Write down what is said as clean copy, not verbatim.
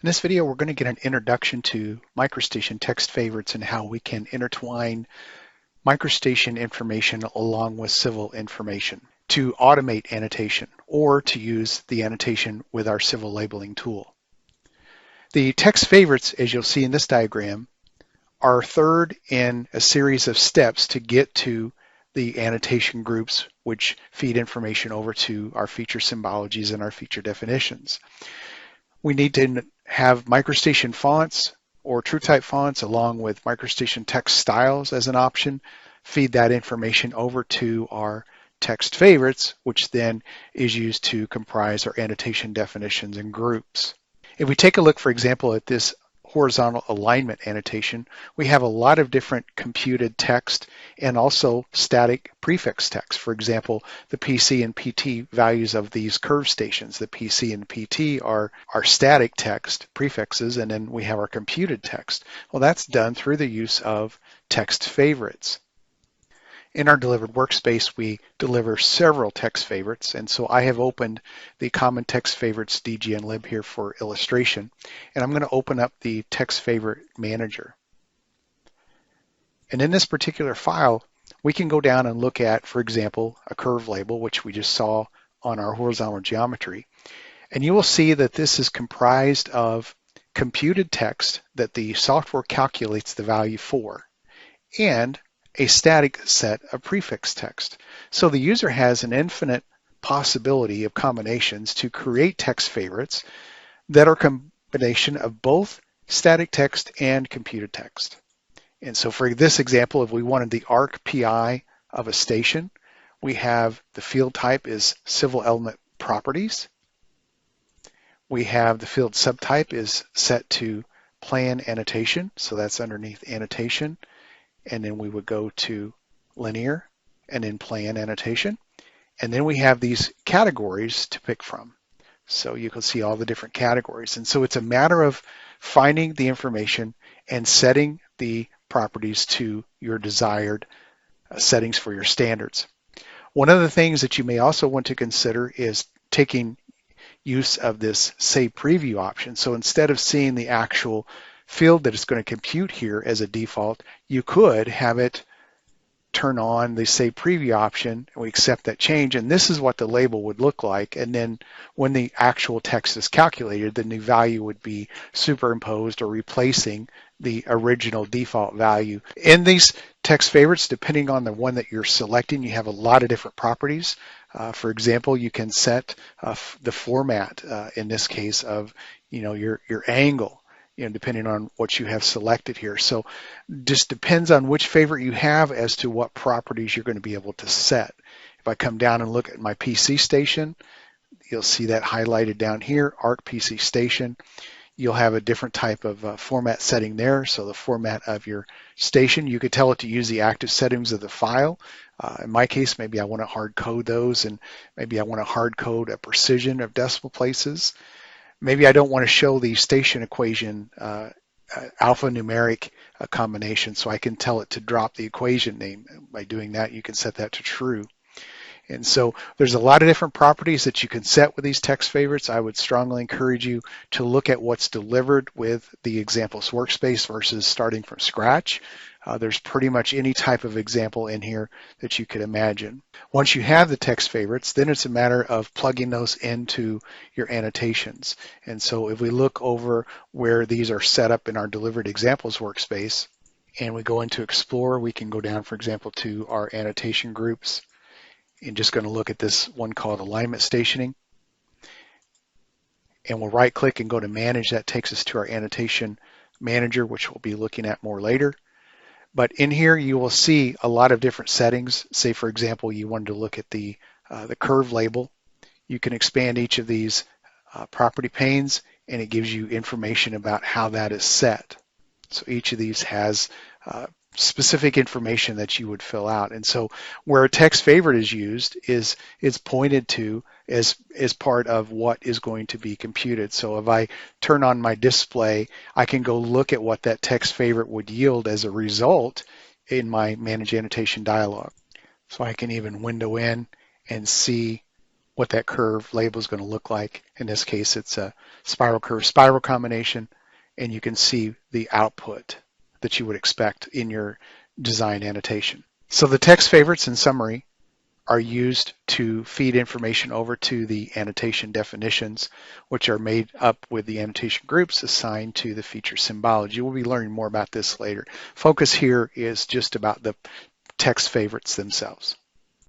In this video, we're going to get an introduction to MicroStation text favorites and how we can intertwine MicroStation information along with civil information to automate annotation or to use the annotation with our civil labeling tool. The text favorites, as you'll see in this diagram, are third in a series of steps to get to the annotation groups which feed information over to our feature symbologies and our feature definitions. We need to have MicroStation fonts or TrueType fonts along with MicroStation text styles as an option, feed that information over to our text favorites, which then is used to comprise our annotation definitions and groups. If we take a look, for example, at this horizontal alignment annotation, we have a lot of different computed text and also static prefix text. For example, the PC and PT values of these curve stations. The PC and PT are static text prefixes, and then we have our computed text. Well, that's done through the use of text favorites. In our delivered workspace, we deliver several text favorites, and so I have opened the Common Text Favorites dgnlib here for illustration, and I'm going to open up the Text Favorite Manager. And in this particular file, we can go down and look at, for example, a curve label, which we just saw on our horizontal geometry, and you will see that this is comprised of computed text that the software calculates the value for, and a static set of prefix text. So the user has an infinite possibility of combinations to create text favorites that are a combination of both static text and computed text. And so for this example, if we wanted the ARC PI of a station, we have the field type is civil element properties. We have the field subtype is set to plan annotation, so that's underneath annotation. And then we would go to linear and then plan annotation. And then we have these categories to pick from. So you can see all the different categories. And so it's a matter of finding the information and setting the properties to your desired settings for your standards. One of the things that you may also want to consider is taking use of this Save Preview option. So instead of seeing the actual field that it's going to compute here as a default, you could have it turn on the Save Preview option, and we accept that change, and this is what the label would look like. And then when the actual text is calculated, the new value would be superimposed or replacing the original default value. In these text favorites, depending on the one that you're selecting, you have a lot of different properties. For example, you can set the format in this case of your angle, depending on what you have selected here. So just depends on which favorite you have as to what properties you're going to be able to set. If I come down and look at my PC station, you'll see that highlighted down here, ARC PC station. You'll have a different type of format setting there. So the format of your station, you could tell it to use the active settings of the file. In my case, maybe I want to hard code those, and maybe I want to hard code a precision of decimal places. Maybe I don't want to show the station equation alphanumeric combination, so I can tell it to drop the equation name. By doing that, you can set that to true. And so there's a lot of different properties that you can set with these text favorites. I would strongly encourage you to look at what's delivered with the examples workspace versus starting from scratch. There's pretty much any type of example in here that you could imagine. Once you have the text favorites, then it's a matter of plugging those into your annotations. And so if we look over where these are set up in our delivered examples workspace, and we go into Explorer, we can go down, for example, to our annotation groups. And just going to look at this one called alignment stationing. And we'll right click and go to manage. That takes us to our annotation manager, which we'll be looking at more later. But in here, you will see a lot of different settings. Say, for example, you wanted to look at the curve label. You can expand each of these property panes, and it gives you information about how that is set. So each of these has specific information that you would fill out. And so where a text favorite is used is pointed to as part of what is going to be computed. So if I turn on my display, I can go look at what that text favorite would yield as a result in my Manage Annotation dialog. So I can even window in and see what that curve label is going to look like. In this case, it's a spiral curve spiral combination, and you can see the output that you would expect in your design annotation. So the text favorites in summary are used to feed information over to the annotation definitions, which are made up with the annotation groups assigned to the feature symbology. We'll be learning more about this later. Focus here is just about the text favorites themselves.